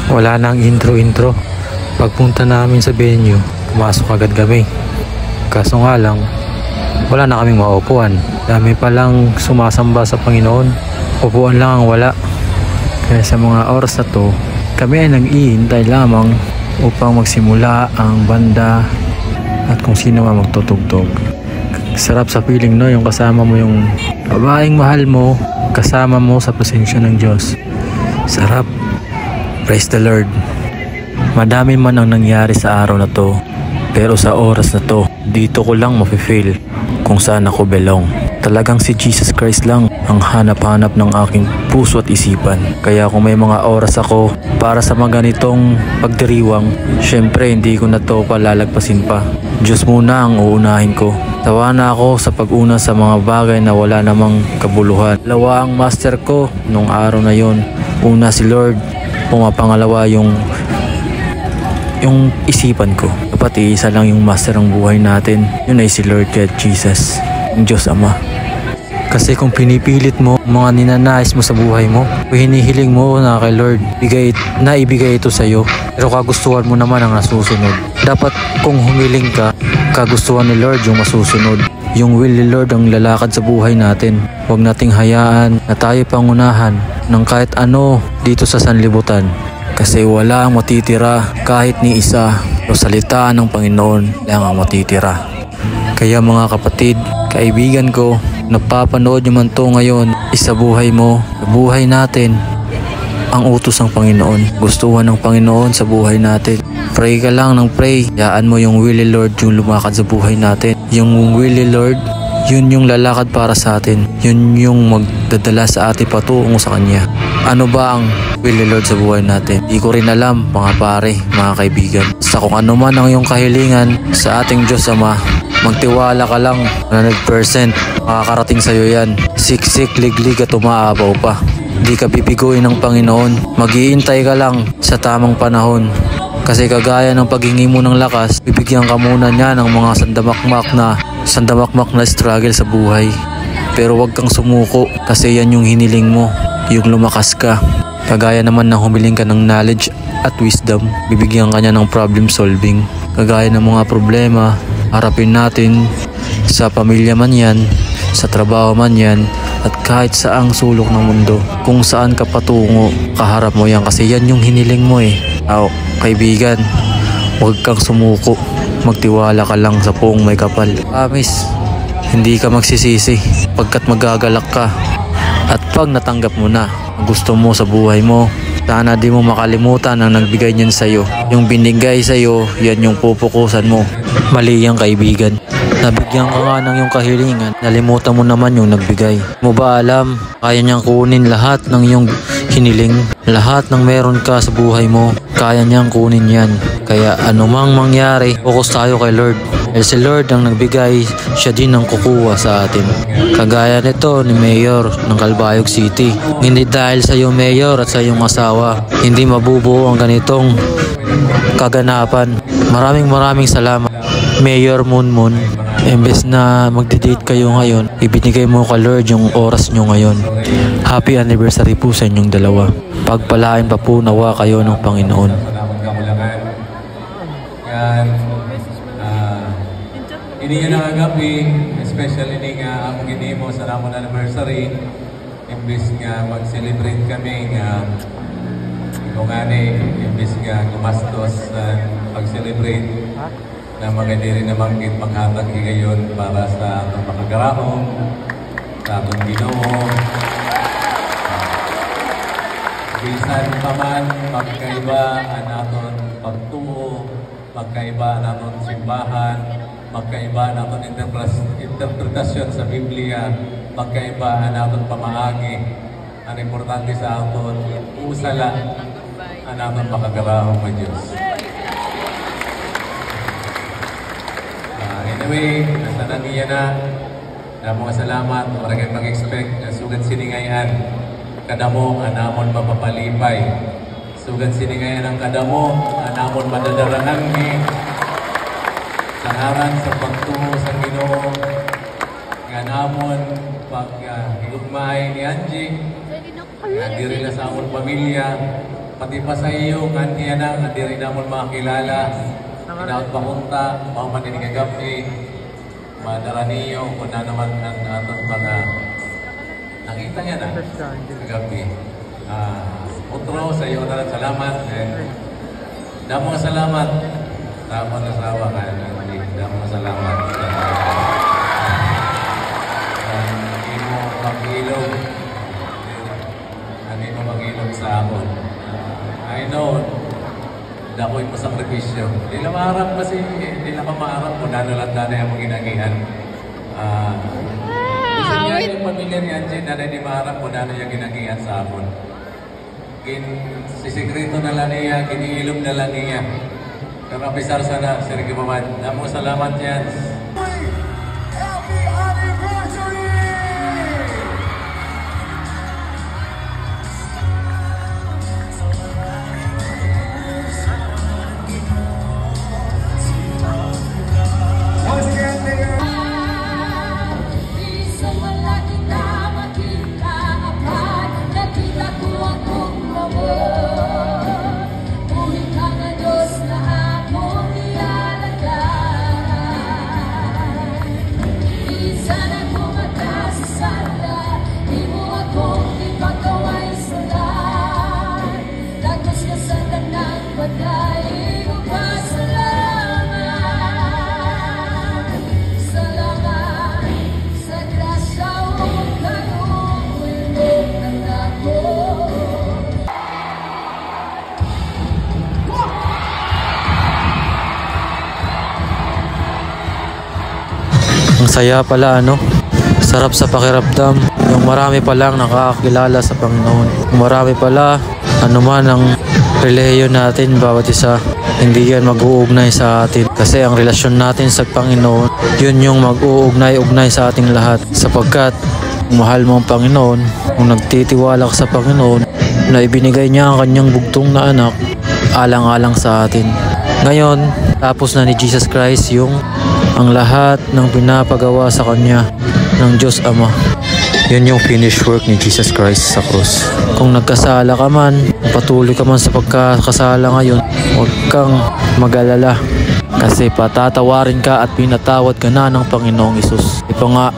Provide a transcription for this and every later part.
Wala nang intro. Pagpunta namin sa venue, pumasok agad kami. Kaso nga lang, wala na kaming maupuan. Dami palang sumasamba sa Panginoon. Upuan lang ang wala. Kaya sa mga oras na to, kami ay nag-iintay lamang upang magsimula ang banda at kung sino man magtutugtog. Sarap sa feeling, no? Yung kasama mo yung babaeng mahal mo, kasama mo sa presensya ng Diyos. Sarap. Praise the Lord. Madami man ang nangyari sa araw na to, pero sa oras na to, dito ko lang mafe-feel kung saan ako belong. Talagang si Jesus Christ lang ang hanap-hanap ng aking puso at isipan. Kaya kung may mga oras ako para sa mga ganitong pagdiriwang, syempre hindi ko na to palalagpasin pa. Diyos muna ang uunahin ko. Tawa na ako sa pag-una sa mga bagay na wala namang kabuluhan. Dalawa ang master ko nung araw na yon. Una si Lord, pumapangalawa yung isipan ko. Dapat iisa lang yung master ng buhay natin. Yun ay si Lord God Jesus, ang Diyos Ama. Kasi kung pinipilit mo mga ninanais mo sa buhay mo, hinihiling mo na kay Lord, ibigay ito sa iyo, pero kagustuhan mo naman ang nasusunod. Dapat kung humiling ka, kagustuhan ni Lord yung masusunod. Yung will ni Lord ang lalakad sa buhay natin. Huwag nating hayaan na tayo pangunahan ng kahit ano dito sa sanlibutan. Kasi wala ang matitira kahit ni isa. Pero salita ng Panginoon lang ang matitira. Kaya mga kapatid, kaibigan ko, napapanood nyo man to ngayon, isa buhay mo, buhay natin, ang utos ng Panginoon. Gustuhan ng Panginoon sa buhay natin. Pray ka lang ng pray. Hayaan mo yung will ni Lord yung lumakad sa buhay natin. Yung will ni Lord, yun yung lalakad para sa atin. Yun yung magdadala sa atin patungo sa Kanya. Ano ba ang will ni Lord sa buhay natin? Di ko rin alam, mga pare, mga kaibigan. Sa kung ano man ang iyong kahilingan sa ating Diyos Ama, magtiwala ka lang 100%. Makakarating sa'yo yan. Siksik, liglig at umaabaw pa. Di ka bibiguin ng Panginoon. Mag-iintay ka lang sa tamang panahon. Kasi kagaya ng paghingi mo ng lakas, bibigyan ka muna niya ng mga sandamakmak na struggle sa buhay. Pero wag kang sumuko kasi yan yung hiniling mo, yung lumakas ka. Kagaya naman ng humiling ka ng knowledge at wisdom, bibigyan ka niya ng problem solving. Kagaya ng mga problema, harapin natin sa pamilya man yan, sa trabaho man yan, at kahit saang sulok ng mundo. Kung saan ka patungo, kaharap mo yan kasi yan yung hiniling mo eh. Kaibigan, huwag kang sumuko. Magtiwala ka lang sa Poong may kapal. Promise, hindi ka magsisisi pagkat magagalak ka. At pag natanggap mo na ang gusto mo sa buhay mo, sana di mo makalimutan ang nagbigay niyan sa'yo. Yung binigay sa'yo, yan yung pupukusan mo. Mali yan, kaibigan. Nabigyan ka nga ng iyong kahilingan, nalimutan mo naman yung nagbigay. Mo ba alam, kaya niyang kunin lahat ng iyong hiniling, lahat ng meron ka sa buhay mo, kaya niyang kunin yan. Kaya anumang mangyari, focus tayo kay Lord. Dahil si Lord ang nagbigay, siya din ang kukuha sa atin. Kagaya nito ni Mayor ng Calbayog City. Hindi dahil sa iyo, Mayor, at sa iyong asawa, hindi mabubuo ang ganitong kaganapan. Maraming salamat, Mayor Moonmoon. Imbes na magde-date kayo ngayon, ibinigay mo kay Lord yung oras nyo ngayon. Happy anniversary po sa inyong dalawa. Pagpalain pa po nawa kayo ng Panginoon. Ini nga nakagabi, especially ini nga ang gini mo sa ramon anniversary. Imbes nga mag-celebrate kami nga kung imbes nga gumastos sa pag-celebrate na magandiri na maghatag ngayon para sa atong makagarahong, sa atong Ginoo. Bisan pa man, magkaiba ang aton pagtuo, magkaiba ang aton simbahan, magkaiba ang aton interpretasyon sa Biblia, magkaiba ang aton pamaagi. Ang importante sa aton, usala ang aton makagarahong ng Diyos. Anyway, nasa niya na mga salamat, maraming mag-expect na sugat siningayan, kadamo, anamon mapapalipay. Sugat siningayan ang kadamo, anamon madadaranan ni sa ngaran sa pagtungo sa Ginoo, nga namon pag lugmay ni Angie, nga diri na sa amon pamilya, pati pa sa iyo, kandiya na, hindi rin naman makakilala. Inaot pakunta, mga maninigagapi, madara niyo, kung na naman ang atong mga nakita niya na, gabi. Utro, sa iyo na lang salamat. Damo nga salamat. Damo nga sawa ka. Damo nga salamat. Hindi mo mag-ilog. Hindi mo mag-ilog sa ako. I know, dako yung masakripisyo. Hindi na maharap kasi, hindi na maharap kung nanulat na yung mga ginagihan. Kasi niya yung pamilya ni Angie, na hindi maharap kung ano yung ginagihan sa akin. Sisikreto na lang niya, giniilog na lang niya. Pero pisar sana, Sir Gimamad. Damo salamat yan. Ang saya pala, ano? Sarap sa pakiramdam. Yung marami palang nakakakilala sa Panginoon. Yung marami pala, ano man ang relihiyon natin, bawat isa, hindi yan mag-uugnay sa atin. Kasi ang relasyon natin sa Panginoon, yun yung mag-uugnay-ugnay sa ating lahat. Sapagkat, kung mahal mo ang Panginoon, kung nagtitiwala ka sa Panginoon, na ibinigay niya ang kanyang bugtong na anak, alang-alang sa atin. Ngayon, tapos na ni Jesus Christ yung ang lahat ng pinapagawa sa kanya ng Diyos Ama. Yun yung finished work ni Jesus Christ sa krus. Kung nagkasala ka man, patuloy ka man sa pagkakasala ngayon, huwag kang mag-alala. Kasi patatawarin ka at pinatawad ka na ng Panginoong Isus. Ito nga,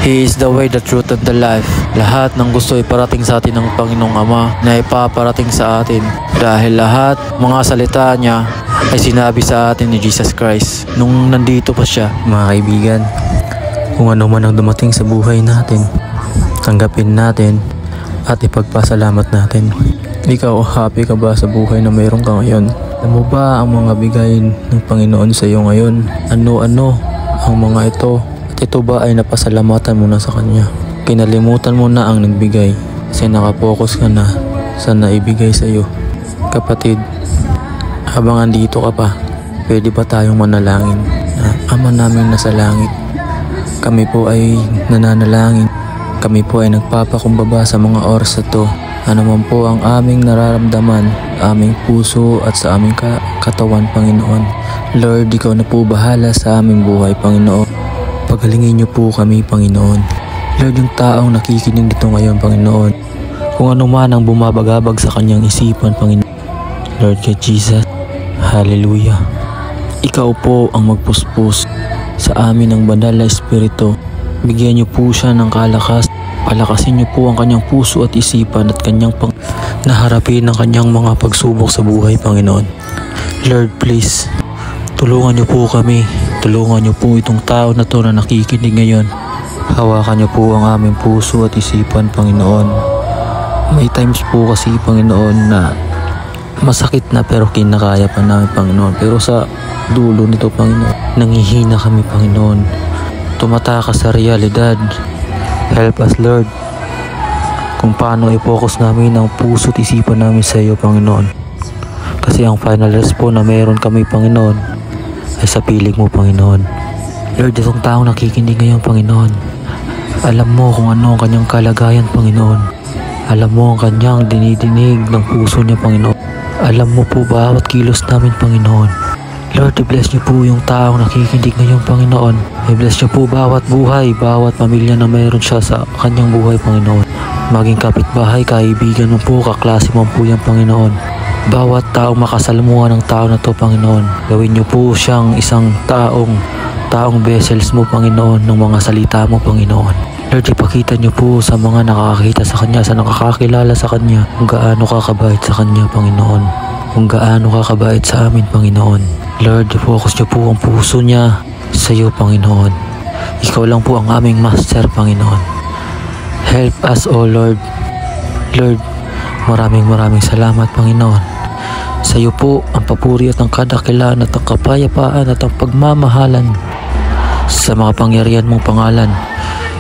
He is the way, the truth, and the life. Lahat ng gusto iparating sa atin ng Panginoong Ama na ipaparating sa atin. Dahil lahat mga salita niya ay sinabi sa atin ni Jesus Christ nung nandito pa siya. Mga kaibigan, kung ano man ang dumating sa buhay natin, tanggapin natin at ipagpasalamat natin. Ikaw, happy ka ba sa buhay na mayroon ka ngayon? Alam mo ba ang mga bigay ng Panginoon sa iyo ngayon? Ano-ano ang mga ito? At ito ba ay napasalamatan mo na sa Kanya? Kinalimutan mo na ang nagbigay kasi nakapokus ka na sa naibigay sa iyo. Kapatid, habang andito ka pa, pwede ba tayong manalangin? Ama namin nasa langit, kami po ay nananalangin. Kami po ay nagpapakumbaba sa mga oras na to. Ano man po ang aming nararamdaman, aming puso at sa aming katawan, Panginoon. Lord, Ikaw na po bahala sa aming buhay, Panginoon. Pagalingin niyo po kami, Panginoon. Lord, yung taong nakikinig dito ngayon, Panginoon, kung ano man ang bumabagabag sa kanyang isipan, Panginoon. Lord, kay Jesus, hallelujah. Ikaw po ang magpuspos sa amin ng banal na Espiritu. Bigyan niyo po siya ng kalakas. Palakasin niyo po ang kanyang puso at isipan at kanyang naharapin ang kanyang mga pagsubok sa buhay, Panginoon. Lord, please, tulungan niyo po kami. Tulungan niyo po itong tao na to na nakikinig ngayon. Hawakan niyo po ang aming puso at isipan, Panginoon. May times po kasi, Panginoon, na masakit na pero kinakaya pa namin, Panginoon. Pero sa dulo nito, Panginoon, nanghihina kami, Panginoon. Tumatakas sa realidad. Help us, Lord, kung paano i-focus namin ang puso at isipan namin sa iyo, Panginoon. Kasi ang final response na meron kami, Panginoon, ay sa piling mo, Panginoon. Lord, itong taong nakikinig ngayon, Panginoon, alam mo kung ano ang kanyang kalagayan, Panginoon. Alam mo ang kanyang dinidinig ng puso niya, Panginoon. Alam mo po bawat kilos namin, Panginoon. Lord, i-bless niyo po yung taong nakikinig ngayon, Panginoon. I-bless niyo po bawat buhay, bawat pamilya na mayroon siya sa kanyang buhay, Panginoon. maging kapitbahay, kaibigan mo po, kaklase mo po yan, Panginoon. Bawat taong makasalamuhan ng tao na to, Panginoon, gawin niyo po siyang isang taong vessels mo, Panginoon, ng mga salita mo, Panginoon. Lord, ipakita niyo po sa mga nakakakita sa Kanya, sa nakakakilala sa Kanya, kung gaano kakabait sa Kanya, Panginoon. Kung gaano kakabait sa amin, Panginoon. Lord, focus niyo po ang puso niya sa iyo, Panginoon. Ikaw lang po ang aming Master, Panginoon. Help us, O Lord. Lord, maraming salamat, Panginoon. Sa iyo po ang papuri at ang kadakilaan at ang kapayapaan at ang pagmamahalan sa mga pangyarihan mong pangalan.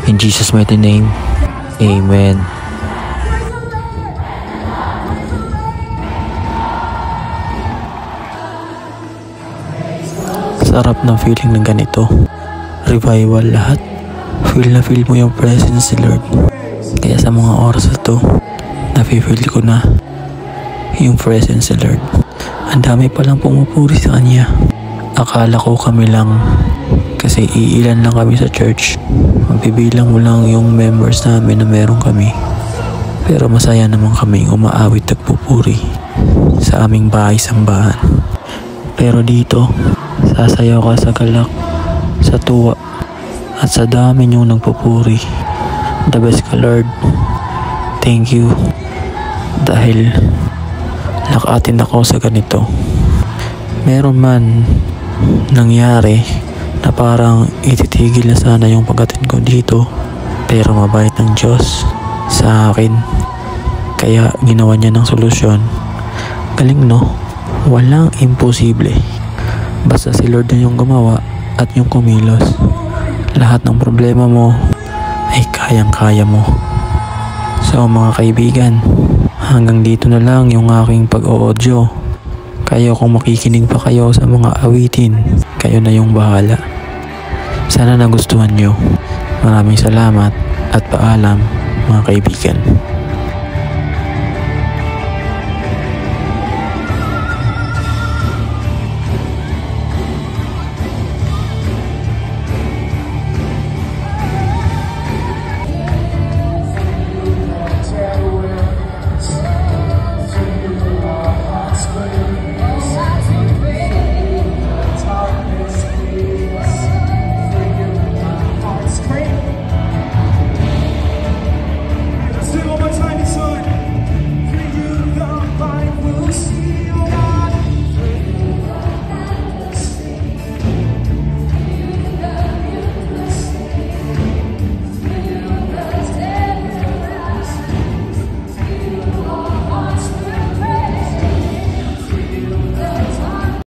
In Jesus' mighty name, Amen. Sarap ng feeling ng ganito. Revival lahat. Feel na feel mo yung presence ni Lord. Kaya sa mga oras na to, nafe-feel ko na yung presence ni Lord. Ang dami palang pumupuri sa Kanya. Akala ko kami lang, kasi iilan lang kami sa church. Magbibilang mo lang yung members namin na meron kami. Pero masaya naman kami umaawit at pupuri sa aming bahay-sambahan. Pero dito, sasayaw ka sa galak, sa tuwa, at sa dami niyong nagpupuri. The best ka, Lord. Thank you. Dahil nakatin ako sa ganito. Meron man nangyari na parang ititigil na sana yung pag-attend ko dito, pero mabait ng Diyos sa akin, kaya ginawa niya ng solusyon. Galing, no? Walang imposible, basta si Lord na yung gumawa at yung kumilos. Lahat ng problema mo ay kayang-kaya mo. So mga kaibigan, hanggang dito na lang yung aking pag-audio. Kayo, kung makikinig pa kayo sa mga awitin, kayo na yung bahala. Sana nagustuhan nyo. Maraming salamat at paalam, mga kaibigan.